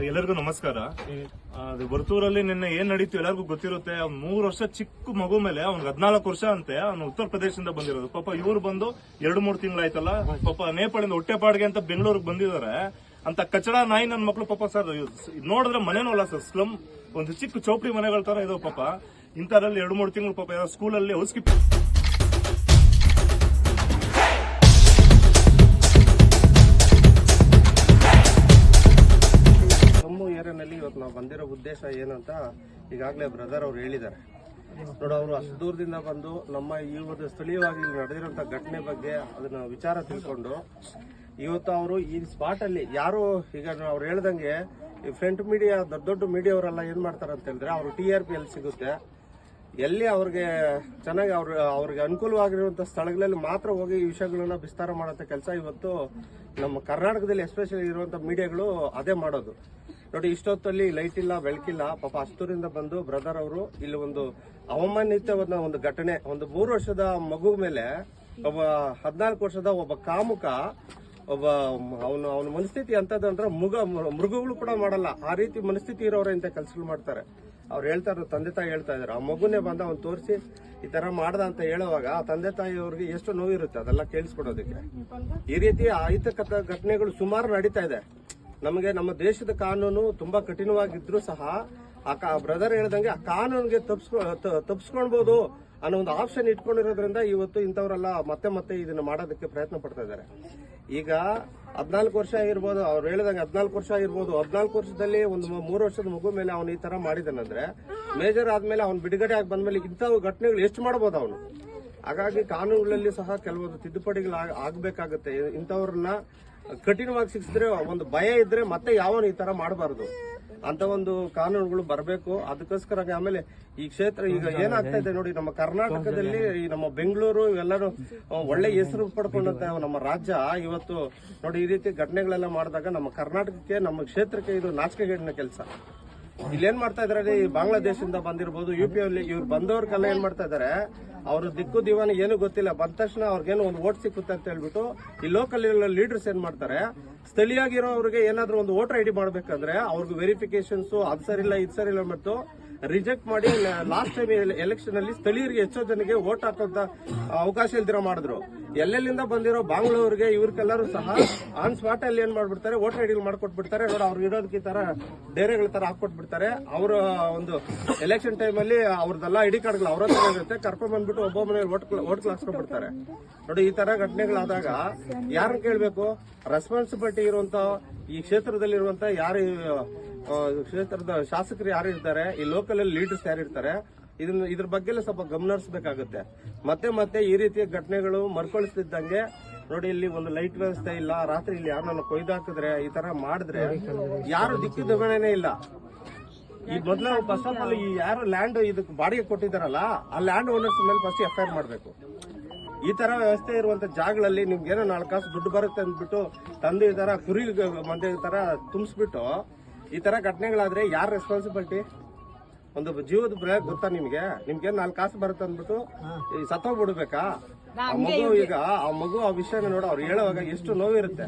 ಎಲ್ಲರಿಗೂ ನಮಸ್ಕಾರ. ವರ್ತೂರಲ್ಲಿ ನಿನ್ನೆ ಏನ್ ನಡೀತು ಎಲ್ಲರಿಗೂ ಗೊತ್ತಿರುತ್ತೆ. 3 ವರ್ಷ ಚಿಕ್ಕ ಮಗು ಮೇಲೆ ಅವ್ನಿಗೆ 14 ವರ್ಷ ಅಂತೆ. ಅವ್ನು ಉತ್ತರ ಪ್ರದೇಶದಿಂದ ಬಂದಿರೋದು. ಪಾಪ ಇವ್ರು ಬಂದು 2-3 ತಿಂಗಳಾಯ್ತಲ್ಲ. ಪಾಪ ನೇಪಾಳಿಂದ ಹೊಟ್ಟೆಪಾಡಿಗೆ ಅಂತ ಬೆಂಗಳೂರಿಗೆ ಬಂದಿದ್ದಾರೆ. ಅಂತ ಕಚಡ ನಾಯಿ ನನ್ನ ಮಕ್ಳು ಪಾಪ ಸರ್ ನೋಡಿದ್ರೆ ಮನೇನೂ ಅಲ್ಲ ಸರ್, ಸ್ಲಮ್ ಒಂದು ಚಿಕ್ಕ ಚೌಪಡಿ ಮನೆಗಳ ತರ ಇದಾವೆ ಪಾಪ. ಇಂಥದ್ರಲ್ಲಿ 2-3 ತಿಂಗಳು ಪಾಪ ಸ್ಕೂಲಲ್ಲಿ ಹೌಸ್ ಕೀಪಿಂಗ್ ಏರಿಯಾನಲ್ಲಿ ಇವತ್ತು ನಾವು ಬಂದಿರೋ ಉದ್ದೇಶ ಏನಂತ ಈಗಾಗಲೇ ಬ್ರದರ್ ಅವ್ರು ಹೇಳಿದ್ದಾರೆ. ನೋಡಿ, ಅವರು ಅಷ್ಟು ದೂರದಿಂದ ಬಂದು ನಮ್ಮ ಈ ಒಂದು ಸ್ಥಳೀಯವಾಗಿ ನಡೆದಿರುವಂತ ಘಟನೆ ಬಗ್ಗೆ ಅದನ್ನ ವಿಚಾರ ತಿಳ್ಕೊಂಡು ಇವತ್ತು ಅವರು ಈ ಸ್ಪಾಟ್ ಅಲ್ಲಿ ಯಾರು ಈಗ ಅವ್ರು ಹೇಳ್ದಂಗೆ ಈ ಫ್ರಂಟ್ ಮೀಡಿಯಾ ದೊಡ್ಡ ಮೀಡಿಯಾ ಅವರೆಲ್ಲ ಏನ್ ಮಾಡ್ತಾರೆ ಅಂತ ಹೇಳಿದ್ರೆ ಅವರು TRP ಎಲ್ಲಿ ಸಿಗುತ್ತೆ, ಎಲ್ಲಿ ಅವ್ರಿಗೆ ಚೆನ್ನಾಗಿ ಅವ್ರಿಗೆ ಅನುಕೂಲವಾಗಿರುವಂತ ಸ್ಥಳಗಳಲ್ಲಿ ಮಾತ್ರ ಹೋಗಿ ಈ ವಿಷಯಗಳನ್ನ ವಿಸ್ತಾರ ಮಾಡೋ ಕೆಲಸ ಇವತ್ತು ನಮ್ಮ ಕರ್ನಾಟಕದಲ್ಲಿ ಎಸ್ಪೆಷಲಿ ಇರುವಂತ ಮೀಡಿಯಾಗಳು ಅದೇ ಮಾಡೋದು. ನೋಡಿ, ಇಷ್ಟೊತ್ತಲ್ಲಿ ಲೈಟ್ ಇಲ್ಲ, ಬೆಳಕಿಲ್ಲ. ಪಾಪ ಅಷ್ಟೂರಿಂದ ಬಂದು ಬ್ರದರ್ ಅವರು ಇಲ್ಲಿ ಒಂದು ಅವಮಾನಿತವಾದ ಒಂದು ಘಟನೆ, ಒಂದು 3 ವರ್ಷದ ಮಗು ಮೇಲೆ ಒಬ್ಬ 14 ವರ್ಷದ ಒಬ್ಬ ಕಾಮುಕ ಒಬ್ಬ ಅವನ ಮನಸ್ಥಿತಿ ಅಂತದಂದ್ರೆ ಮೃಗಗಳು ಕೂಡ ಮಾಡಲ್ಲ ಆ ರೀತಿ ಮನಸ್ಥಿತಿ ಇರೋರ ಇಂಥ ಕೆಲಸಗಳು ಮಾಡ್ತಾರೆ. ಅವ್ರು ಹೇಳ್ತಾರೆ, ತಂದೆ ತಾಯಿ ಹೇಳ್ತಾ ಇದಾರೆ, ಆ ಮಗುನೇ ಬಂದ ಅವ್ನು ತೋರಿಸಿ ಈ ತರ ಮಾಡ್ದ ಅಂತ ಹೇಳುವಾಗ ಆ ತಂದೆ ತಾಯಿ ಅವ್ರಿಗೆ ಎಷ್ಟು ನೋವಿರುತ್ತೆ ಅದೆಲ್ಲ ಕೇಳಿಸ್ಕೊಡೋದಕ್ಕೆ. ಈ ರೀತಿ ಅಹಿತಕರ ಘಟನೆಗಳು ಸುಮಾರು ನಡೀತಾ ಇದೆ. ನಮಗೆ ನಮ್ಮ ದೇಶದ ಕಾನೂನು ತುಂಬಾ ಕಠಿಣವಾಗಿದ್ರು ಸಹ ಆ ಬ್ರದರ್ ಹೇಳ್ದಂಗೆ ಆ ಕಾನೂನಿಗೆ ತಪ್ಪಿಸ್ಕೊಳ್ಬಹುದು ಅನ್ನೋ ಒಂದು ಆಪ್ಷನ್ ಇಟ್ಕೊಂಡಿರೋದ್ರಿಂದ ಇವತ್ತು ಇಂಥವರೆಲ್ಲ ಮತ್ತೆ ಇದನ್ನ ಮಾಡೋದಕ್ಕೆ ಪ್ರಯತ್ನ ಪಡ್ತಾ ಇದ್ದಾರೆ. ಈಗ 14 ವರ್ಷ ಇರ್ಬೋದು, ಅವ್ರು ಹೇಳ್ದಂಗೆ 14 ವರ್ಷ ಇರ್ಬೋದು. 14 ವರ್ಷದಲ್ಲಿ ಒಂದು 3 ವರ್ಷದ ಮಗು ಮೇಲೆ ಅವನು ಈ ತರ ಮಾಡಿದಾನಂದ್ರೆ ಮೇಜರ್ ಆದ್ಮೇಲೆ ಅವ್ನು ಬಿಡುಗಡೆ ಆಗಿ ಬಂದ್ಮೇಲೆ ಇಂಥವು ಘಟನೆಗಳು ಎಷ್ಟು ಮಾಡಬಹುದು ಅವನು. ಹಾಗಾಗಿ ಕಾನೂನುಗಳಲ್ಲಿ ಸಹ ಕೆಲವೊಂದು ತಿದ್ದುಪಡಿಗಳು ಆಗ್ಬೇಕಾಗತ್ತೆ. ಇಂಥವ್ರನ್ನ ಕಠಿಣವಾಗಿ ಶಿಕ್ಷಿಸಿದ್ರೆ ಒಂದು ಭಯ ಇದ್ರೆ ಮತ್ತೆ ಯಾವನು ಈ ತರ ಮಾಡಬಾರದು ಅಂತ ಒಂದು ಕಾನೂನುಗಳು ಬರಬೇಕು. ಅದಕ್ಕೋಸ್ಕರ ಆಮೇಲೆ ಈ ಕ್ಷೇತ್ರ ಈಗ ಏನಾಗ್ತಾ ಇದೆ ನೋಡಿ, ನಮ್ಮ ಕರ್ನಾಟಕದಲ್ಲಿ ನಮ್ಮ ಬೆಂಗಳೂರು ಇವೆಲ್ಲರೂ ಒಳ್ಳೆ ಹೆಸರು ಪಡ್ಕೊಂಡಂತ ನಮ್ಮ ರಾಜ್ಯ ಇವತ್ತು ನೋಡಿ ಈ ರೀತಿ ಘಟನೆಗಳೆಲ್ಲ ಮಾಡಿದಾಗ ನಮ್ಮ ಕರ್ನಾಟಕಕ್ಕೆ, ನಮ್ಮ ಕ್ಷೇತ್ರಕ್ಕೆ ಇದು ನಾಚಿಕೆಗೇಡಿನ ಕೆಲಸ. ಇಲ್ಲೇನ್ ಮಾಡ್ತಾ ಇದಾರೆ, ಈ ಬಾಂಗ್ಲಾದೇಶದಿಂದ ಬಂದಿರಬಹುದು, UP ಅಲ್ಲಿ ಇವ್ರು ಬಂದವ್ರಿಗೆಲ್ಲ ಏನ್ ಮಾಡ್ತಾ ಇದಾರೆ, ಅವ್ರ ದಿಕ್ಕು ದಿವಾನ ಏನು ಗೊತ್ತಿಲ್ಲ, ಬಂದ ತಕ್ಷಣ ಅವ್ರಿಗೇನು ಒಂದು ಓಟ್ ಸಿಕ್ಕುತ್ತೆ ಅಂತ ಹೇಳ್ಬಿಟ್ಟು ಈ ಲೋಕಲ್ ಲೀಡರ್ಸ್ ಏನ್ ಮಾಡ್ತಾರೆ, ಸ್ಥಳೀಯವಾಗಿರೋರಿಗೆ ಏನಾದ್ರೂ ಒಂದು ವೋಟರ್ ID ಮಾಡ್ಬೇಕಂದ್ರೆ ಅವ್ರಿಗೆ ವೆರಿಫಿಕೇಶನ್ಸ್ ಅದು ಸರಿಲ್ಲ ಇದು ಸರಿಲ್ಲ ಮತ್ತು ರಿಜೆಕ್ಟ್ ಮಾಡಿ ಲಾಸ್ಟ್ ಟೈಮ್ ಎಲೆಕ್ಷನ್ ಅಲ್ಲಿ ಸ್ಥಳೀಯರಿಗೆ ಹೆಚ್ಚೋ ಜನಕ್ಕೆ ವೋಟ್ ಹಾಕೋಂತ ಅವಕಾಶ ಇಲ್ದಿರೋ ಮಾಡಿದ್ರು. ಎಲ್ಲೆಲ್ಲಿಂದ ಬಂದಿರೋ ಬಾಂಗ್ಳೂರಿಗೆ ಇವ್ರಿಗೆಲ್ಲರೂ ಸಹ ಆನ್ ಸ್ಪಾಟ್ ಅಲ್ಲಿ ಏನ್ ಮಾಡ್ಬಿಡ್ತಾರೆ, ವೋಟರ್ ID ಮಾಡ್ಕೊಟ್ಬಿಡ್ತಾರೆ. ನೋಡಿ, ಅವ್ರು ಇರೋದಕ್ಕೆ ಈ ತರ ಡೇರೆಗಳ ತರ ಹಾಕೊಟ್ಬಿಡ್ತಾರೆ. ಅವರ ಒಂದು ಎಲೆಕ್ಷನ್ ಟೈಮ್ ಅಲ್ಲಿ ಅವ್ರದ್ದೆಲ್ಲ ID ಕಾರ್ಡ್ಗಳು ಅವ್ರ ಹತ್ರ ಇರುತ್ತೆ, ಕರ್ಕೊಂಡ್ ಬಂದ್ಬಿಟ್ಟು ಒಬ್ಬೊಬ್ಬನೇ ಓಟ್ ಹಾಕ್ಸ್ಕೊಂಡ್ಬಿಡ್ತಾರೆ. ನೋಡಿ, ಈ ತರ ಘಟನೆಗಳಾದಾಗ ಯಾರನ್ನ ಕೇಳ್ಬೇಕು? ರೆಸ್ಪಾನ್ಸಿಬಿಲಿಟಿ ಇರುವಂತ ಈ ಕ್ಷೇತ್ರದಲ್ಲಿರುವಂತ ಯಾರು ಕ್ಷೇತ್ರದ ಶಾಸಕರು ಯಾರು ಇರ್ತಾರೆ, ಈ ಲೋಕಲ್ ಅಲ್ಲಿ ಲೀಡರ್ಸ್ ಯಾರು ಇರ್ತಾರೆ, ಇದ್ರ ಬಗ್ಗೆ ಸ್ವಲ್ಪ ಗಮನ ಹರಿಸಬೇಕಾಗುತ್ತೆ. ಮತ್ತೆ ಈ ರೀತಿಯ ಘಟನೆಗಳು ಮರುಕಳಿಸ್ತಿದ್ದಂಗೆ ನೋಡಿ, ಇಲ್ಲಿ ಒಂದು ಲೈಟ್ ವ್ಯವಸ್ಥೆ ಇಲ್ಲ, ರಾತ್ರಿ ಇಲ್ಲಿ ಯಾರನ್ನ ಕೊಯ್ದಾಕಿದ್ರೆ ಈ ತರ ಮಾಡಿದ್ರೆ ಯಾರು ದಿಕ್ಕು ಗಮನನೇ ಇಲ್ಲ. ಈ ಮೊದಲ ಫಸ್ಟ್ ಆಫ್ ಆಲ್ ಈ ಯಾರು ಲ್ಯಾಂಡ್ ಇದಕ್ಕೆ ಬಾಡಿಗೆ ಕೊಟ್ಟಿದ್ದಾರಲ್ಲ ಆ ಲ್ಯಾಂಡ್ ಓನರ್ಸ್ ಮೇಲೆ ಫಸ್ಟ್ FIR ಮಾಡಬೇಕು. ಈ ತರ ವ್ಯವಸ್ಥೆ ಇರುವಂತ ಜಾಗಗಳಲ್ಲಿ ನಿಮ್ಗೆ ಏನೋ 4 ಕಾಸು ದುಡ್ಡು ಬರುತ್ತೆ ಅಂದ್ಬಿಟ್ಟು ತಂದು ಈ ತರ ಕುರಿ ಮಂದಿ ತರ ತುಂಬಿಸ್ಬಿಟ್ಟು ಈ ತರ ಘಟನೆಗಳಾದ್ರೆ ಯಾರ ರೆಸ್ಪಾನ್ಸಿಬಿಲಿಟಿ? ಒಂದು ಜೀವದ ಬೆಲೆ ಗೊತ್ತಾ ನಿಮ್ಗೆ? 4 ಕಾಸು ಬರುತ್ತೆ ಅಂದ್ಬಿಟ್ಟು ಸತ್ತೋಗ್ಬಿಡ್ಬೇಕಾ? ಆ ಮಗು ಈಗ ಆ ವಿಷಯನ ನೋಡ ಅವ್ರು ಹೇಳುವಾಗ ಎಷ್ಟು ನೋವಿರುತ್ತೆ.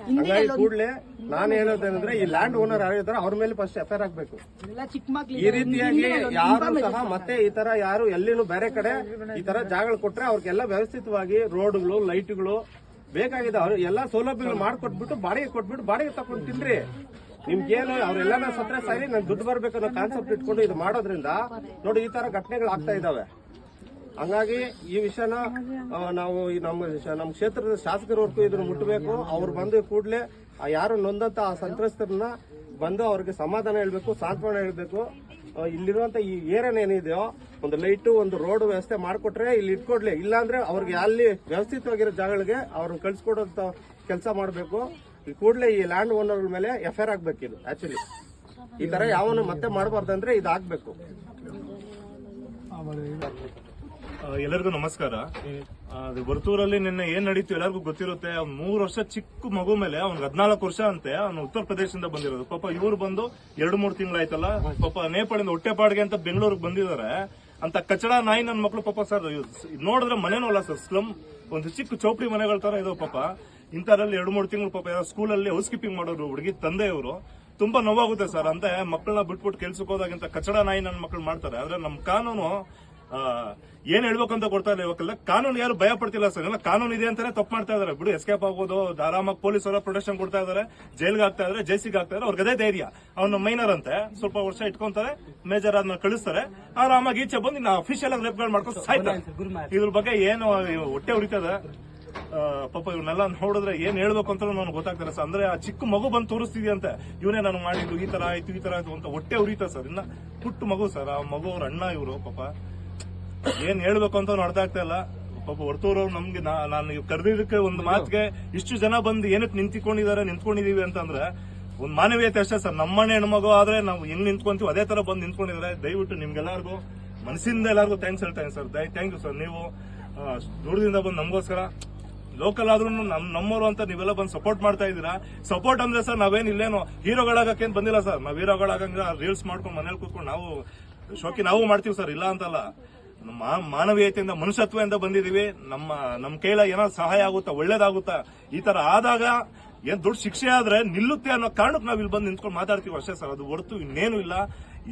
ಹಂಗಾಗಿ ಕೂಡಲೇ ನಾನು ಹೇಳೋದೇನಂದ್ರೆ ಈ ಲ್ಯಾಂಡ್ ಓನರ್ ಯಾರಿದ್ದಾರೆ ಅವ್ರ ಮೇಲೆ ಫಸ್ಟ್ FIR ಆಗ್ಬೇಕು. ಈ ರೀತಿಯಾಗಿ ಯಾರು ಸಹ ಮತ್ತೆ ಈ ತರ ಯಾರು ಎಲ್ಲಿನೂ ಬೇರೆ ಕಡೆ ಈ ತರ ಜಾಗಗಳು ಕೊಟ್ರೆ ಅವ್ರಿಗೆಲ್ಲ ವ್ಯವಸ್ಥಿತವಾಗಿ ರೋಡ್ಗಳು, ಲೈಟ್ಗಳು ಬೇಕಾಗಿದೆ. ಅವ್ರು ಎಲ್ಲಾ ಸೌಲಭ್ಯಗಳು ಮಾಡ್ಕೊಟ್ಬಿಟ್ಟು ಬಾಡಿಗೆ ತಗೊಂಡು ತಿನ್ರಿ. ನಿಮ್ಗೇನು ಅವ್ರೆಲ್ಲ ಸತ್ರೆ ಸಾರಿ ನನ್ ದುಡ್ಡು ಬರ್ಬೇಕು ಅನ್ನೋ ಕಾನ್ಸೆಪ್ಟ್ ಇಟ್ಕೊಂಡು ಇದು ಮಾಡೋದ್ರಿಂದ ನೋಡಿ ಈ ತರ ಘಟನೆಗಳು ಆಗ್ತಾ ಇದಾವೆ. ಹಂಗಾಗಿ ಈ ವಿಷಯನ ನಾವು ನಮ್ಮ ಕ್ಷೇತ್ರದ ಶಾಸಕರವರೆಗೂ ಇದನ್ನು ಮುಟ್ಟಬೇಕು. ಅವ್ರು ಬಂದು ಕೂಡಲೇ ಯಾರು ನೊಂದಂತ ಆ ಸಂತ್ರಸ್ತರನ್ನ ಬಂದು ಅವ್ರಿಗೆ ಸಮಾಧಾನ ಹೇಳ್ಬೇಕು, ಸಾಂತ್ವನ ಹೇಳ್ಬೇಕು. ಇಲ್ಲಿರುವಂತ ಈ ಏರಿಯಾನ ಏನಿದೆಯೋ ಒಂದು ಲೈಟು, ಒಂದು ರೋಡ್ ವ್ಯವಸ್ಥೆ ಮಾಡಿಕೊಟ್ರೆ ಇಲ್ಲಿ ಇಟ್ಕೊಡ್ಲಿ, ಇಲ್ಲಾಂದ್ರೆ ಅವ್ರಿಗೆ ಅಲ್ಲಿ ವ್ಯವಸ್ಥಿತವಾಗಿರೋ ಜಾಗಗಳಿಗೆ ಅವ್ರನ್ನ ಕಳ್ಸಿಕೊಡೋಂತ ಕೆಲಸ ಮಾಡಬೇಕು. ಈ ಕೂಡಲೇ ಈ ಲ್ಯಾಂಡ್ ಓನರ್ ಮೇಲೆ FIR ಆಗ್ಬೇಕಿದು. ಆಕ್ಚುಲಿ ಈ ತರ ಯಾವನು ಮತ್ತೆ ಮಾಡಬಾರ್ದಂದ್ರೆ ಇದಾಗಬೇಕು. ಎಲ್ಲರಿಗೂ ನಮಸ್ಕಾರ. ವರ್ತೂರಲ್ಲಿ ನಿನ್ನೆ ಏನ್ ನಡೀತು ಎಲ್ಲರಿಗೂ ಗೊತ್ತಿರುತ್ತೆ. 3 ವರ್ಷ ಚಿಕ್ಕ ಮಗು ಮೇಲೆ ಅವ್ನಿಗೆ 14 ವರ್ಷ ಅಂತೆ. ಅವ್ನು ಉತ್ತರ ಪ್ರದೇಶದಿಂದ ಬಂದಿರೋದು. ಪಾಪ ಇವ್ರು ಬಂದು 2-3 ತಿಂಗಳಾಯ್ತಲ್ಲ. ಪಾಪ ನೇಪಾಳಿಂದ ಹೊಟ್ಟೆಪಾಡಿಗೆ ಅಂತ ಬೆಂಗಳೂರಿಗೆ ಬಂದಿದ್ದಾರೆ. ಅಂತ ಕಚಡ ನಾಯಿ ನನ್ನ ಮಕ್ಳು ಪಾಪ ಸರ್ ನೋಡಿದ್ರೆ ಮನೇನೂ ಅಲ್ಲ ಸರ್, ಸ್ಲಮ್ ಒಂದು ಚಿಕ್ಕ ಚೌಪಡಿ ಮನೆಗಳ ತರ ಇದಾವೆ ಪಾಪ. ಇಂಥದ್ರಲ್ಲಿ 2-3 ತಿಂಗಳು ಪಾಪ ಸ್ಕೂಲಲ್ಲಿ ಹೌಸ್ ಕೀಪಿಂಗ್ ಮಾಡೋರು ಹುಡುಗಿ ತಂದೆಯವರು ತುಂಬಾ ನೋವಾಗುತ್ತೆ ಸರ್. ಅಂತ ಮಕ್ಕಳನ್ನ ಬಿಟ್ಬಿಟ್ಟು ಕೆಲ್ಸಕ್ಕೆ ಹೋದಾಗಿಂತ ಕಚಡ ನಾಯಿ ನನ್ನ ಮಕ್ಕಳು ಮಾಡ್ತಾರೆ. ಆದ್ರೆ ನಮ್ ಕಾನೂನು ಏನ್ ಹೇಳ್ಬೇಕು ಅಂತ ಕೊಡ್ತಾ ಇಲ್ಲ. ಇವಾಗೆಲ್ಲ ಕಾನೂನು ಯಾರು ಭಯ ಪಡ್ತಿಲ್ಲ ಸರ್. ಎಲ್ಲ ಕಾನೂನು ಇದೆ ಅಂತಾನೆ ತಪ್ಪು ಮಾಡ್ತಾ ಇದಾರೆ. ಬಿಡು ಎಸ್ಕೇಪ್ ಆಗ್ಬೋದು, ಆರಾಮಾಗಿ ಪೊಲೀಸ್ ಅವರ ಪ್ರೊಟೆಕ್ಷನ್ ಕೊಡ್ತಾ ಇದಾರೆ, ಜೈಲ್ಗೆ ಆಗ್ತಾ ಇದಾರೆ, ಜೈಸಿಗೆ ಆಗ್ತಾ ಇದಾರೆ. ಅವ್ರಿಗೆ ಅದೇ ಧೈರ್ಯ. ಅವ್ನು ಮೈನರ್ ಅಂತೆ, ಸ್ವಲ್ಪ ವರ್ಷ ಇಟ್ಕೊಂತಾರೆ, ಮೇಜರ್ ಆದ್ಮೇಲೆ ಕಳಿಸ್ತಾರೆ, ಆರಾಮಾಗಿ ಈಚೆ ಬಂದು ಇನ್ನು ಅಫಿಷಿಯಲ್ ಆಗಿ ರೇಪ್ಗಳು ಮಾಡ್ಕೊಂಡು ಸಾಯ್ತಾರೆ. ಇದ್ರ ಬಗ್ಗೆ ಏನು ಹೊಟ್ಟೆ ಉರಿತದೆ ಪಾಪ. ಇವನ್ನೆಲ್ಲ ನೋಡಿದ್ರೆ ಏನ್ ಹೇಳ್ಬೇಕು ಅಂತ ನನಗೆ ಗೊತ್ತಾಗ್ತಾರೆ ಸರ್. ಅಂದ್ರೆ ಆ ಚಿಕ್ಕ ಮಗು ಬಂದು ತೋರಿಸ್ತಿದ್ಯಂತೆ, ಇವನೇ ನಾನು ಮಾಡಿದ್ದು, ಈ ತರ ಆಯ್ತು ಅಂತ ಹೊಟ್ಟೆ ಉರಿತ ಸರ್. ಇನ್ನ ಪುಟ್ಟ ಮಗು ಸರ್. ಆ ಮಗು ಅವ್ರ ಅಣ್ಣ ಇವರು ಪಾಪ. ಏನ್ ಹೇಳ್ಬೇಕು ಅಂತ ಅರ್ಥ ಆಗ್ತಾ ಇಲ್ಲ ಪಾಪ. ವರ್ತೂರವ್ರು ನಮ್ಗೆ ನಾನು ಕರೆದಿದ್ದಕ್ಕೆ ಒಂದು ಮಾತಿಗೆ ಇಷ್ಟು ಜನ ಬಂದು ಏನಕ್ಕೆ ನಿಂತ್ಕೊಂಡಿದೀವಿ ಅಂತಂದ್ರೆ ಒಂದ್ ಮಾನವೀಯತೆ ಅಷ್ಟೇ ಸರ್. ನಮ್ಮನೆ ಹೆಣ್ಮಗು ಆದ್ರೆ ನಾವು ಹೆಂಗ್ ನಿಂತ್ಕೊಂತೀವಿ ಅದೇ ತರ ಬಂದು ನಿಂತ್ಕೊಂಡಿದ್ದಾರೆ. ದಯವಿಟ್ಟು ನಿಮ್ಗೆಲ್ಲರಿಗೂ ಮನಸ್ಸಿಂದ ಎಲ್ಲರಿಗೂ ಥ್ಯಾಂಕ್ಸ್ ಹೇಳ್ತೇನೆ ಸರ್. Thank you sir. ನೀವು ದೂರದಿಂದ ಬಂದು ನಮಗೋಸ್ಕರ ಲೋಕಲ್ ಆದ್ರೂ ನಮ್ಮವರು ಅಂತ ನೀವೆಲ್ಲ ಬಂದು ಸಪೋರ್ಟ್ ಮಾಡ್ತಾ ಇದೀರಾ. ಸಪೋರ್ಟ್ ಅಂದ್ರೆ ಸರ್ ನಾವೇನ್ ಇಲ್ಲೇನು ಹೀರೋಗಳಾಗಕ್ಕೇನ್ ಬಂದಿಲ್ಲ ಸರ್. ನಾವ್ ಹೀರೋಗಳಾಗಂಗ ರೀಲ್ಸ್ ಮಾಡ್ಕೊಂಡು ಮನೇಲಿ ಕೂತ್ಕೊಂಡು ನಾವು ಶೋಕಿ ನಾವು ಮಾಡ್ತೀವಿ ಸರ್, ಇಲ್ಲ ಅಂತಲ್ಲ. ಮಾನವೀಯತೆಯಿಂದ ಮನುಷ್ಯತ್ವದಿಂದ ಬಂದಿದೀವಿ. ನಮ್ಮ ಕೈಲ ಏನೋ ಸಹಾಯ ಆಗುತ್ತಾ, ಒಳ್ಳೇದಾಗುತ್ತಾ. ಈ ತರ ಆದಾಗ ಏನ್ ದೊಡ್ಡ ಶಿಕ್ಷೆ ಆದ್ರೆ ನಿಲ್ಲುತ್ತೆ ಅನ್ನೋ ಕಾರಣಕ್ಕೆ ನಾವ್ ಇಲ್ಲಿ ಬಂದು ನಿಂತ್ಕೊಂಡು ಮಾತಾಡ್ತೀವಿ ಅಷ್ಟೇ ಸರ್. ಅದು ಹೊರತು ಇನ್ನೇನು ಇಲ್ಲ.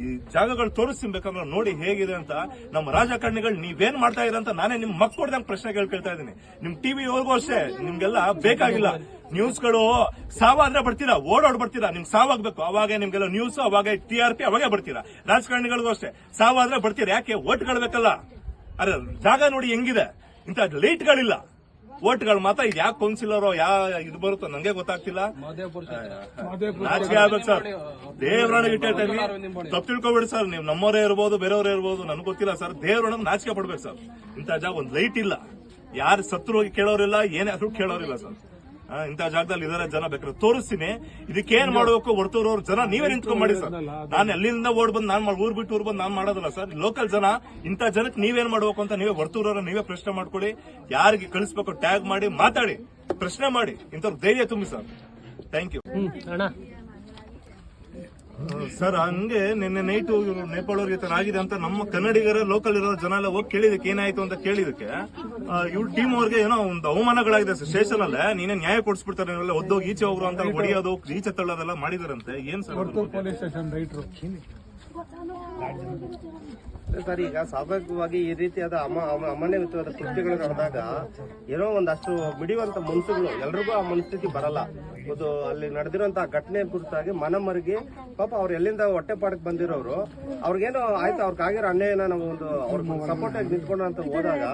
ಈ ಜಾಗಗಳು ತೋರಿಸ್ತೀನಿ ಬೇಕಂದ್ರೆ ನೋಡಿ ಹೇಗಿದೆ ಅಂತ. ನಮ್ಮ ರಾಜಕಾರಣಿಗಳು ನೀವೇನ್ ಮಾಡ್ತಾ ಇರ ಅಂತ ನಾನೇ ನಿಮ್ ಮಕ್ಕಳ್ದಂಗೆ ಪ್ರಶ್ನೆ ಕೇಳ್ತಾ ಇದ್ದೀನಿ. ನಿಮ್ ಟಿವಿ ಅವ್ರಿಗೂ ಅಷ್ಟೇ, ನಿಮ್ಗೆಲ್ಲ ಬೇಕಾಗಿಲ್ಲ ನ್ಯೂಸ್ಗಳು. ಸಾವಾದ್ರೆ ಬರ್ತೀರಾ, ಓಡಾಡ್ ಬರ್ತೀರಾ. ನಿಮ್ಗೆ ಸಾವಾಗ್ಬೇಕು, ಅವಾಗ ನಿಮ್ಗೆಲ್ಲ ನ್ಯೂಸ್, ಅವಾಗ TRP, ಅವಾಗೇ ಬರ್ತೀರಾ. ರಾಜಕಾರಣಿಗಳಿಗೂ ಅಷ್ಟೇ, ಸಾವಾದ್ರೆ ಬರ್ತೀರಾ. ಯಾಕೆ? ಓಟ್ಗಳು ಬೇಕಲ್ಲ. ಅರೆ ಜಾಗ ನೋಡಿ ಹೆಂಗಿದೆ. ಇಂಥ ಲೈಟ್ಗಳಿಲ್ಲ, ಓಟ್ಗಳು ಮಾತ್ರ. ಇದು ಯಾಕೆ ಕೌನ್ಸಿಲರ್ ಇದು ಬರುತ್ತೋ ನಂಗೆ ಗೊತ್ತಾಗ್ತಿಲ್ಲ. ನಾಚಿಕೆ ಆಗ್ಬೇಕು ಸರ್. ದೇವರೊಳಗೆ ಇಟ್ಟಿರ್ತೀನಿ. ತಪ್ಪು ತಿಳ್ಕೊಬೇಡಿ ಸರ್. ನೀವು ನಮ್ಮವರೇ ಇರ್ಬೋದು, ಬೇರೆಯವರೇ ಇರ್ಬೋದು, ನನಗೆ ಗೊತ್ತಿಲ್ಲ ಸರ್. ದೇವರೊಳಗೆ ನಾಚಿಕೆ ಪಡ್ಬೇಕು ಸರ್. ಇಂಥ ಜಾಗ ಒಂದ್ ಲೈಟ್ ಇಲ್ಲ, ಯಾರು ಸತ್ರು ಹೋಗಿ ಕೇಳೋರಿಲ್ಲ, ಏನೇ ಆದ್ರೂ ಕೇಳೋರಿಲ್ಲ ಸರ್. ಇಂಥ ಜಾಗದಲ್ಲಿ ಇದರ ಜನ ಬೇಕಾದ್ರೆ ತೋರಿಸ್ತೀನಿ. ಇದಕ್ಕೇನ್ ಮಾಡಬೇಕು ವರ್ತೂರವ್ರ ಜನ ನೀವೇ ನಿಂತ್ಕೊಂಡ್ ಮಾಡಿ ಸರ್. ನಾನು ಎಲ್ಲಿಂದ ಓಡ್ ಬಂದು ಊರ್ ಬಿಟ್ಟು ಊರ್ ಬಂದು ನಾನು ಮಾಡೋದಿಲ್ಲ ಸರ್. ಲೋಕಲ್ ಜನ ಇಂಥ ಜನಕ್ಕೆ ನೀವೇನ್ ಮಾಡ್ಬೇಕು ಅಂತ ನೀವೇ ವರ್ತೂರವ್ರ ನೀವೇ ಪ್ರಶ್ನೆ ಮಾಡ್ಕೊಳ್ಳಿ. ಯಾರಿಗೆ ಕಳಿಸ್ಬೇಕು ಟ್ಯಾಗ್ ಮಾಡಿ, ಮಾತಾಡಿ, ಪ್ರಶ್ನೆ ಮಾಡಿ. ಇಂಥವ್ರ ಧೈರ್ಯ ತುಂಬಿ ಸರ್. Thank you sir. ಹಂಗೆ ನಿನ್ನೆ ನೈಟ್ ನೇಪಾಳವ್ರಿಗೆ ತರ ಆಗಿದೆ ಅಂತ ನಮ್ಮ ಕನ್ನಡಿಗರ ಲೋಕಲ್ ಇರೋ ಜನ ಎಲ್ಲ ಹೋಗಿ ಕೇಳಿದಕ್ಕೆ ಏನಾಯ್ತು ಅಂತ ಕೇಳಿದಕ್ಕೆ ಇವ್ರ ಟೀಮ್ ಅವ್ರಿಗೆ ಏನೋ ಒಂದು ಅವಮಾನಗಳಾಗಿದೆ ಸರ್. ಸ್ಟೇಷನ್ ಅಲ್ಲೇ ನೀನೇ ನ್ಯಾಯ ಕೊಡಿಸ್ಬಿಡ್ತಾರೆ, ಒದ್ದೋಗಿ ಈಚೆ ಹೋಗ್ರು ಅಂತ ಹೊಡಿಯೋದು, ಈಚೆ ತಳ್ಳೋದೆಲ್ಲ ಮಾಡಿದಾರಂತೆ. ಏನ್ sir police station writer sir? ಈಗ ಸ್ವಾಭಾವಿಕವಾಗಿ ಈ ರೀತಿಯಾದ ಅಮಾನ್ಯಯುತವಾದ ಕೃತ್ಯಗಳು ನಡೆದಾಗ ಏನೋ ಒಂದಷ್ಟು ಮಿಡಿಯುವಂತ ಮನಸ್ಸುಗಳು ಎಲ್ರಿಗೂ ಆ ಮನಸ್ಥಿತಿ ಬರಲ್ಲ. ಒಂದು ಅಲ್ಲಿ ನಡೆದಿರುವಂತಹ ಘಟನೆ ಕುರಿತಾಗಿ ಮನಮರಿಗೆ ಪಾಪ ಅವ್ರು ಎಲ್ಲಿಂದ ಹೊಟ್ಟೆಪಾಡಕ್ಕೆ ಬಂದಿರೋರು, ಅವ್ರಿಗೇನೋ ಆಯ್ತು, ಅವ್ರಿಗಾಗಿರೋ ಅನ್ಯಾಯನ ನಾವು ಒಂದು ಅವ್ರಿಗೆ ಸಪೋರ್ಟ್ ಆಗಿ ನಿಂತ್ಕೊಂಡು ಅಂತ ಹೋದಾಗ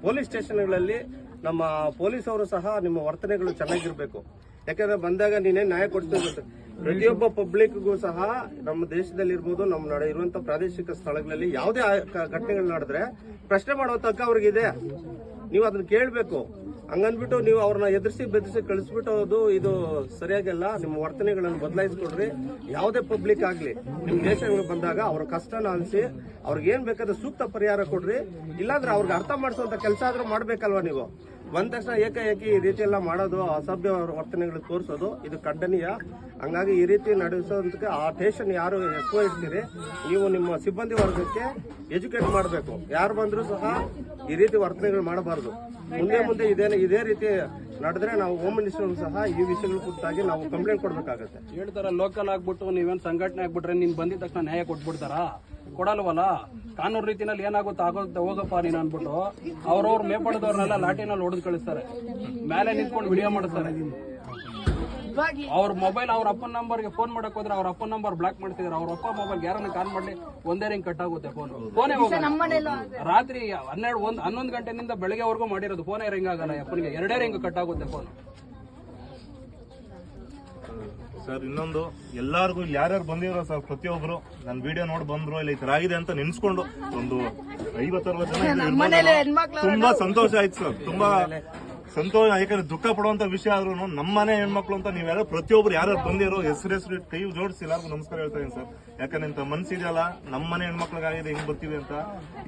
ಪೊಲೀಸ್ ಸ್ಟೇಷನ್ಗಳಲ್ಲಿ ನಮ್ಮ ಪೊಲೀಸ್ ಅವರು ಸಹ ನಿಮ್ಮ ವರ್ತನೆಗಳು ಚೆನ್ನಾಗಿರ್ಬೇಕು. ಯಾಕಂದ್ರೆ ಬಂದಾಗ ನೀನೇ ನ್ಯಾಯ ಕೊಡ್ತಿರ್ಬೇಕು. ಪ್ರತಿಯೊಬ್ಬ ಪಬ್ಲಿಕ್ಗೂ ಸಹ ನಮ್ಮ ದೇಶದಲ್ಲಿ ಇರ್ಬೋದು, ನಮ್ಮ ಇರುವಂತಹ ಪ್ರಾದೇಶಿಕ ಸ್ಥಳಗಳಲ್ಲಿ ಯಾವುದೇ ಘಟನೆಗಳು ನಡೆದ್ರೆ ಪ್ರಶ್ನೆ ಮಾಡುವ ತಕ್ಕ ಅವ್ರಿಗಿದೆ. ನೀವು ಅದನ್ನ ಕೇಳಬೇಕು. ಹಂಗನ್ಬಿಟ್ಟು ನೀವು ಅವ್ರನ್ನ ಎದುರಿಸಿ ಬೆದರಿಸಿ ಕಳಿಸ್ಬಿಟ್ಟು ಇದು ಸರಿಯಾಗಿಲ್ಲ. ನಿಮ್ಮ ವರ್ತನೆಗಳನ್ನು ಬದಲಾಯಿಸ್ಕೊಡ್ರಿ. ಯಾವುದೇ ಪಬ್ಲಿಕ್ ಆಗ್ಲಿ ನಿಮ್ ದೇಶಗಳಿಗೆ ಬಂದಾಗ ಅವ್ರ ಕಷ್ಟನ ಅನಿಸಿ ಅವ್ರಿಗೆ ಏನ್ ಬೇಕಾದ್ರೆ ಸೂಕ್ತ ಪರಿಹಾರ ಕೊಡ್ರಿ. ಇಲ್ಲಾಂದ್ರೆ ಅವ್ರಿಗೆ ಅರ್ಥ ಮಾಡಿಸುವಂತ ಕೆಲಸ ಆದ್ರೂ ಮಾಡ್ಬೇಕಲ್ವಾ ನೀವು? ಬಂದ ತಕ್ಷಣ ಏಕಾಏಕಿ ಈ ರೀತಿ ಎಲ್ಲ ಮಾಡೋದು, ಅಸಭ್ಯ ವರ್ತನೆಗಳು ತೋರಿಸೋದು ಇದು ಖಂಡನೀಯ. ಹಂಗಾಗಿ ಈ ರೀತಿ ನಡೆಸೋದಕ್ಕೆ ಆ ಸ್ಟೇಷನ್ ಯಾರು SO ಇರ್ತೀರಿ ನೀವು ನಿಮ್ಮ ಸಿಬ್ಬಂದಿ ವರ್ಗಕ್ಕೆ ಎಜುಕೇಟ್ ಮಾಡಬೇಕು. ಯಾರು ಬಂದರೂ ಸಹ ಈ ರೀತಿ ವರ್ತನೆಗಳು ಮಾಡಬಾರದು. ಮುಂದೆ ಇದೇ ರೀತಿ ನಡೆದ್ರೆ ನಾವು ಹೋಮ್ ಮಿನಿಸ್ಟರ್ ಸಹ ಈ ವಿಷಯಗಳ ಕುರಿತಾಗಿ ನಾವು ಕಂಪ್ಲೇಂಟ್ ಕೊಡ್ಬೇಕಾಗತ್ತೆ. ಹೇಳ್ತಾರ ಲೋಕಲ್ ಆಗ್ಬಿಟ್ಟು ನೀವೇನ್ ಸಂಘಟನೆ ಆಗ್ಬಿಟ್ರೆ ನೀನ್ ಬಂದಿದ ತಕ್ಷಣ ನ್ಯಾಯ ಕೊಟ್ಬಿಡ್ತಾರ? ಕೊಡಲ್ವಲ್ಲ. ಕಾನೂನು ರೀತಿನಲ್ಲಿ ಏನಾಗುತ್ತೆ ಆಗುತ್ತೆ, ಹೋಗಪ್ಪ ನೀನು ಅನ್ಬಿಟ್ಟು ಅವ್ರವ್ರ ಮೇಪಡದವ್ರನ್ನೆಲ್ಲ ಲಾಟಿನಲ್ಲಿ ಹೊಡೆದು ಕಳಿಸ್ತಾರೆ. ಮೇಲೆ ನಿಂತ್ಕೊಂಡು ವಿಡಿಯೋ ಮಾಡಿಸ್ತಾರೆ. ಅವ್ರ ಮೊಬೈಲ್ ಅವ್ರ ಅಪ್ಪನ ನಂಬರ್ಗೆ ಫೋನ್ ಮಾಡಕ್ ಹೋದ್ರೆ ಅವ್ರ ಅಪ್ಪನ ನಂಬರ್ ಬ್ಲಾಕ್ ಮಾಡ್ತಿದಾರೆ. ಅವ್ರ ಅಪ್ಪ ಮೊಬೈಲ್ ಯಾರನ್ನ ಕಾಲ್ ಮಾಡ್ಲಿ ಒಂದೇ ರಿಂಗ್ ಕಟ್ ಆಗುತ್ತೆ. ಫೋನೇ ಹೋಗಲ್ಲ. ರಾತ್ರಿ 11 ಗಂಟೆನಿಂದ ಬೆಳಗ್ಗೆವರೆಗೂ ಮಾಡಿರೋದು ಫೋನೇ ರಿಂಗ್ ಆಗಲ್ಲ. ಅಪ್ಪನಿಗೆ 2 ರಿಂಗ್ ಕಟ್ ಆಗುತ್ತೆ ಫೋನ್. ಸರ್ ಇನ್ನೊಂದು ಎಲ್ಲಾರ್ಗು ಯಾರ್ಯಾರು ಬಂದಿರೋ ಸರ್ ಪ್ರತಿಯೊಬ್ರು ನನ್ನ ವಿಡಿಯೋ ನೋಡಿ ಬಂದ್ರು, ಇಲ್ಲ ಈ ತರ ಆಗಿದೆ ಅಂತ ನೆನ್ಸ್ಕೊಂಡು ಒಂದು 50-60 ಜನ ತುಂಬಾ ಸಂತೋಷ ಆಯ್ತು ಸರ್. ತುಂಬಾ ಸಂತೋಷ. ಯಾಕಂದ್ರೆ ದುಃಖ ಪಡುವಂತ ವಿಷಯ ಆದ್ರೂ ನಮ್ಮನೆ ಹೆಣ್ಮಕ್ಳು ಅಂತ ನೀವ್ಯಾರು ಪ್ರತಿಯೊಬ್ರು ಯಾರು ಬಂದಿರೋ ಹೆಸರು ಕೈ ಜೋಡಿಸಿ ಎಲ್ಲರಿಗೂ ನಮಸ್ಕಾರ ಹೇಳ್ತಾ ಇದೀನಿ ಸರ್. ಯಾಕಂದ್ರೆ ಇಂತ ಮನ್ಸಿದೆಯಲ್ಲ, ನಮ್ಮನೆ ಹೆಣ್ಮಕ್ಳಿಗಾಗಿದೆ ಹೆಂಗ್ ಬರ್ತೀವಿ ಅಂತ.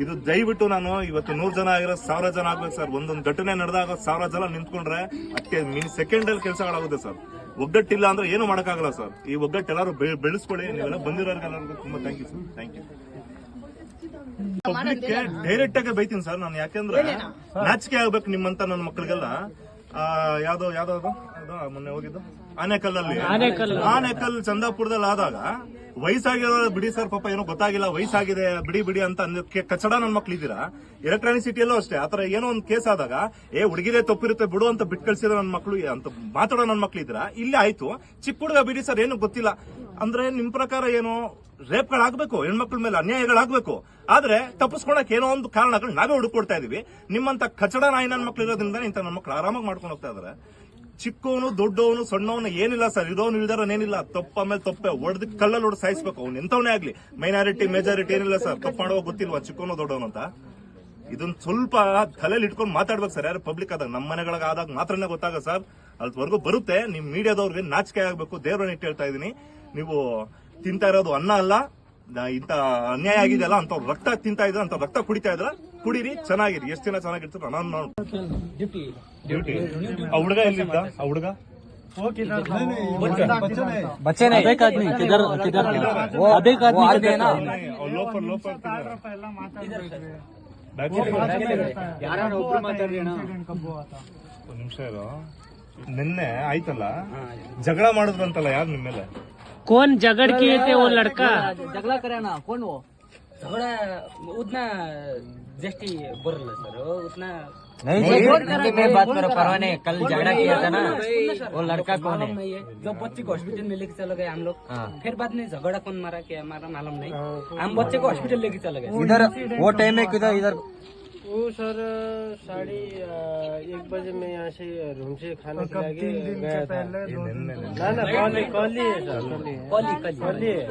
ಇದು ದಯವಿಟ್ಟು ನಾನು ಇವತ್ತು 100 ಜನ ಆಗಿರೋ 1000 ಜನ ಆಗ್ಬೇಕು ಸರ್. ಒಂದೊಂದು ಘಟನೆ ನಡೆದಾಗ 1000 ಜನ ನಿಂತ್ಕೊಂಡ್ರೆ ಅದಕ್ಕೆ ಸೆಕೆಂಡ್ ಅಲ್ಲಿ ಕೆಲಸಗಳಾಗುತ್ತೆ ಸರ್. ಒಗ್ಗಟ್ಟಿಲ್ಲ ಅಂದ್ರೆ ಏನು ಮಾಡಕ್ಕಾಗಲ್ಲ ಸರ್. ಈ ಒಗ್ಗಟ್ಟು ಎಲ್ಲರೂ ಬೆಳೆಸ್ಕೊಳ್ಳಿ. ನೀವೆಲ್ಲ ಬಂದಿರೋರ್ಗೆಲ್ಲರಿಗೂ ತುಂಬಾ thank you sir. Thank you. Public direct ಆಗಿ ಬೈತೀನಿ ಸರ್ ನಾನು. ಯಾಕಂದ್ರೆ ನಾಚಿಕೆ ಆಗ್ಬೇಕು ನಿಮ್ಮಂತ ನನ್ನ ಮಕ್ಕಳಿಗೆಲ್ಲ. ಯಾವ್ದೋ ಮೊನ್ನೆ ಹೋಗಿದ್ದು ಆನೇಕಲ್ ಚಂದಾಪುರದಲ್ಲಿ ಆದಾಗ ವಯಸ್ಸಾಗಿರೋ ಬಿಡಿ ಸರ್ ಪಾಪ ಏನೋ ಗೊತ್ತಾಗಿಲ್ಲ ವಯಸ್ಸಾಗಿದೆ ಬಿಡಿ ಅಂತ ಅನ್ನೋದಕ್ಕೆ ಕಚಡ ನನ್ ಮಕ್ಳು ಇದ್ದೀರಾ. ಎಲೆಕ್ಟ್ರಾನಿಕ್ ಸಿಟಿಯಲ್ಲೂ ಅಷ್ಟೇ ಆತರ ಏನೋ ಒಂದು ಕೇಸ್ ಆದಾಗ ಹುಡುಗಿರೇ ತಪ್ಪಿರುತ್ತೆ ಬಿಡು ಅಂತ ಬಿಟ್ಟು ಕಳ್ಸಿರೋ ನನ್ ಮಕ್ಳು ಅಂತ ಮಾತಾಡೋ ನನ್ ಮಕ್ಳು ಇದ್ದೀರಾ. ಇಲ್ಲೇ ಆಯ್ತು ಚಿಕ್ಕ ಹುಡುಗ ಬಿಡಿ ಸರ್ ಏನು ಗೊತ್ತಿಲ್ಲ ಅಂದ್ರೆ ನಿಮ್ ಪ್ರಕಾರ ಏನು ರೇಪ್ಗಳಾಗಬೇಕು, ಹೆಣ್ಮಕ್ಳ ಮೇಲೆ ಅನ್ಯಾಯಗಳಾಗಬೇಕು. ಆದ್ರೆ ತಪ್ಪಿಸ್ಕೊಳಕ್ ಏನೋ ಒಂದು ಕಾರಣಗಳು ನಾವೇ ಹುಡುಕೊಡ್ತಾ ಇದೀವಿ. ನಿಮ್ಮಂತ ಕಚಡ ನಾಯಿ ನನ್ನ ಮಕ್ಳು ಇರೋದ್ರಿಂದ ಇಂತ ನನ್ನ ಮಕ್ಳು ಆರಾಮಾಗಿ ಮಾಡ್ಕೊಂಡು ಹೋಗ್ತಾ ಇದಾರೆ. ಚಿಕ್ಕವನು ದೊಡ್ಡವನು ಸಣ್ಣವನು ಏನಿಲ್ಲ ಸರ್, ಇರೋನು ಇಲ್ದಾರನೇನಿಲ್ಲ. ತಪ್ಪ ಮೇಲೆ ತಪ್ಪೆ ಹೊಡೆದು ಕಲ್ಲಲ್ಲಿ ಹೊಡೆದು ಸಾಯಿಸ್ಬೇಕು. ಅವ್ನು ಎಂತವನೇ ಆಗ್ಲಿ, ಮೈನಾರಿಟಿ ಮೆಜಾರಿಟಿ ಏನಿಲ್ಲ ಸರ್. ತಪ್ಪು ಮಾಡುವ ಗೊತ್ತಿಲ್ವಾ ಚಿಕ್ಕವನು ದೊಡ್ಡವನು ಅಂತ? ಇದನ್ನ ಸ್ವಲ್ಪ ತಲೆಯಲ್ಲಿ ಇಟ್ಕೊಂಡು ಮಾತಾಡ್ಬೇಕು ಸರ್. ಯಾರು ಪಬ್ಲಿಕ್ ಆದಾಗ ನಮ್ಮ ಮನೆಗಳಿಗೆ ಆದಾಗ ಮಾತ್ರನೇ ಗೊತ್ತಾಗ ಸರ್. ಅಲ್ವರೆಗೂ ಬರುತ್ತೆ. ನಿಮ್ ಮೀಡಿಯಾದವ್ರಿಗೆ ನಾಚಿಕೆ ಆಗ್ಬೇಕು. ದೇವ್ರನ್ನ ಇಟ್ಟು ಹೇಳ್ತಾ ಇದೀನಿ, ನೀವು ತಿಂತಾ ಇರೋದು ಅನ್ನ ಅಲ್ಲ, ಇಂತ ಅನ್ಯಾಯ ಆಗಿದೆಯಲ್ಲ ಅಂತ ರಕ್ತ ತಿಂತಾ ಇದ್ರ ಅಂತ ರಕ್ತ ಕುಡಿತಾ ಇದ್ರ ಕುಡೀರಿ, ಚೆನ್ನಾಗಿರಿ. ಎಷ್ಟು ದಿನ ಚೆನ್ನಾಗಿರ್ತಾರೆ ನಾನು ಡ್ಯೂಟಿ. ಆ ಹುಡುಗ ಎಲ್ಲಿದ್ದ? ಆ ಹುಡುಗ बच्चे नहीं एक आदमी किधर किधर अब एक आदमी ಲೋಫರ್ ನಿಮಿಷ ಇರೋ. ನಿನ್ನೆ ಆಯ್ತಲ್ಲ ಜಗಳ ಮಾಡಿದ್ರಂತಲ್ಲ, ಯಾರು ನಿಮ್ಮ ಮೇಲೆ? कौन झगड़ किए थे वो लड़का? झगड़ा करे ना कौन वो झगड़ा उतना जस्टी बोल रहा सर उतना नहीं मैं बात करो परवाह नहीं. कल झगड़ा किया था ना, वो लड़का कौन है? जब बच्चे को हॉस्पिटल में लेके चले गए हम लोग, फिर बाद में झगड़ा कौन मारा क्या मारा मालूम नहीं. हम बच्चे को हॉस्पिटल लेके चले गए. इधर वो टाइम में किधर इधर वो सर 1:30 बजे मैं यहाँ से रूम से खाना खिला के गया था. ना कल ही है सर, कल ही है.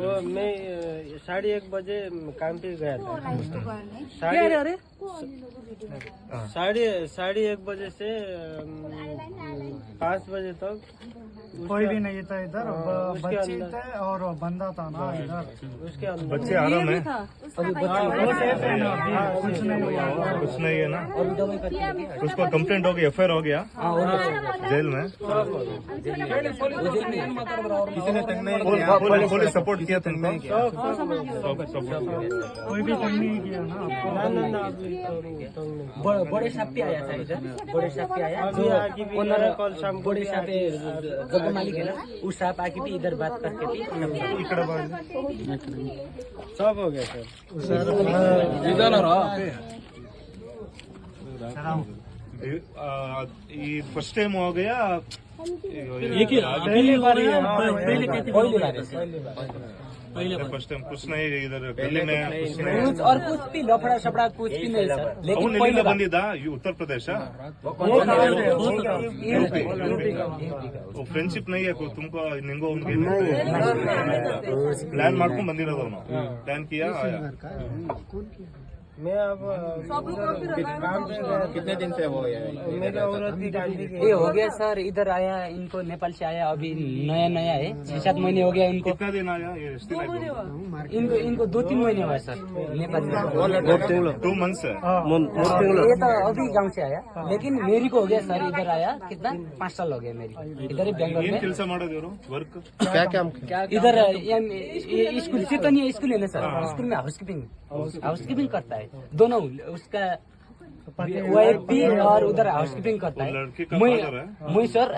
वो मैं 1:30 बजे काम पे गया था. 1:30 बजे से 5 बजे तक कोई भी नहीं था इधर. बच्चे थे और बंदा था ना इधर. उसके अंदर बच्चे आराम है, कुछ नहीं हुआ. कुछ नहीं है ना? उसको कंप्लेंट हो गई, FIR हो गया जेल में? पुलिस सपोर्ट किया तुमको? कोई भी तंग नहीं किया ना. बड़े साहब पे आया था इधर. बड़े साहब पे आया जो ओनर बड़े साहब जो मालिक है ना, उस साहब आके भी इधर बात करके भी सब हो गया सर. ಈ ಫಸ್ಟ್ ಟೈಮ್ हो गया फर्स्ट टाइम? कुछ नहीं इधर गली में कुछ नहीं. और कुछ भी लफड़ा सफड़ा कुछ भी नहीं सर. लेकिन ಎಲ್ಲಿಂದ ಬಂದಿದ್ದ? उत्तर प्रदेश ಫ್ರೆಂಡ್ಶಿಪ್ नहीं है तुमको? निंगो उनके प्लान ಮಾಡ್ಕೊಂಡು ಬಂದಿರೋದು ಅವನು? प्लान किया आया? मैं अब काम पे गया. कितने दिन से हो गया? मेरे औरत की डांडी ये हो गया सर. इधर आया, इनको नेपाल से आया, अभी नया है. 6-7 महीने हो गया इनको. कितना दिन आया? ये ಎಷ್ಟು ದಿನ ಆಯ್ತು? इनको 2-3 महीने हुआ सर नेपाल में. 2 months है. ये तो अभी गांव से आया, लेकिन मेरी को हो गया सर. इधर आया कितना 5 साल हो गया मेरी. इधर ही बेंगलोर ಏನ್ में ಕೆಲಸ ಮಾಡೋದು ಇವರು? ವರ್ಕ್ इधर स्कूल चैतन्य स्कूल है ना सर. स्कूल में हाउसकीपिंग करता है. दोनों उसका वाइफ भी और उधर हाउसकीपिंग करता है. लड़की का मैं father है? सर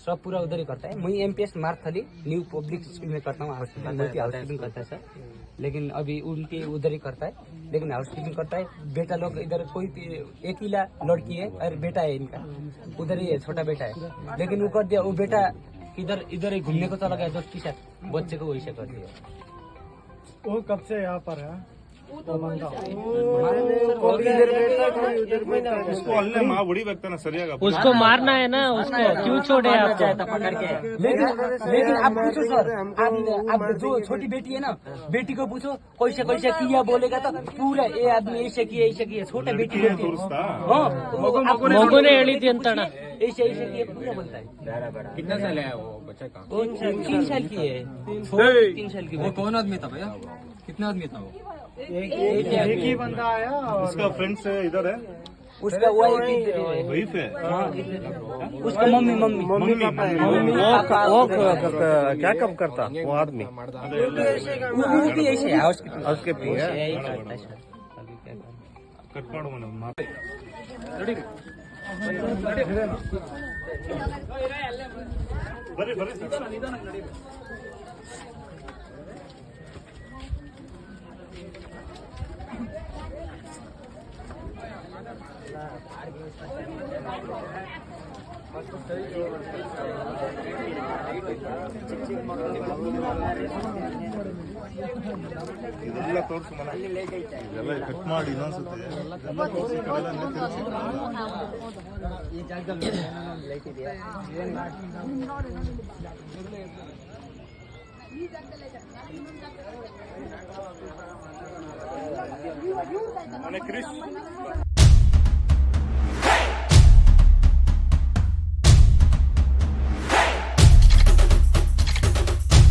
सब पूरा उधर ही करता है. मैं MPS मार्थली न्यू पब्लिक स्कूल में करता हूँ हाउसकीपिंग करता है सर. लेकिन अभी उनके उधर ही करता है. लेकिन हाउसकीपिंग करता है. बेटा लोग इधर कोई एक ही लड़की है और बेटा है इनका, उधर ही है, छोटा बेटा है. लेकिन वो कर दिया, वो बेटा इधर ही घूमने को चला गया दोस्त के साथ. बच्चे को वैसे कर दिया. वो कब से यहाँ पर है? उसको अल्ले माँ ಹೊಡಿಬೇಕು ತಾನೆ ಸರಿಯಾಗಿ? उसको मारना है ना, उसको क्यों छोड़े आप? पकड़ के. लेकिन आप पूछो सर, आप जो छोटी बेटी है ना, बेटी को पूछो कैसे किया बोलेगा तो पूरा ये आदमी ऐसे किए छोटा बेटी बोलती है. हाँ, ಮಗುನೇ ಹೇಳಿದ್ದೆ ಅಂತಣ. ऐसे किए पूरा बोलता है. कितना साल है वो बच्चे का? वो 3 साल की है. 3 साल की. वो कौन आदमी था भैया? कितना आदमी था वो? एक ही बंदा आया. उसका फ्रेंड्स इधर है? उसका वाइफ है? उसका मम्मी वो क्या काम करता वो आदमी? वो भी ऐसे है हाउसकीपिंग है. ಕಟ್ ಮಾಡುವ ಬರ್ರಿ ಬರ್ರಿ ಸರ್. ಇದೆಲ್ಲ ತೋರಿಸು ಮನೆ, ಇದೆಲ್ಲ ಕಟ್ ಮಾಡಿ ಇನ್ನೊಂದ್ಸತಿ ಇದೆಲ್ಲ ತೋರಿಸಿ ಈ ಕಡೆ ಎಲ್ಲ ತಿರ್ಗ್ಸಿ. ಈ ಜಾಗದಲ್ಲಿ ಲೈಟ್ ಇದೆಯಾ? ಮನೆ ಕ್ರಿಶ್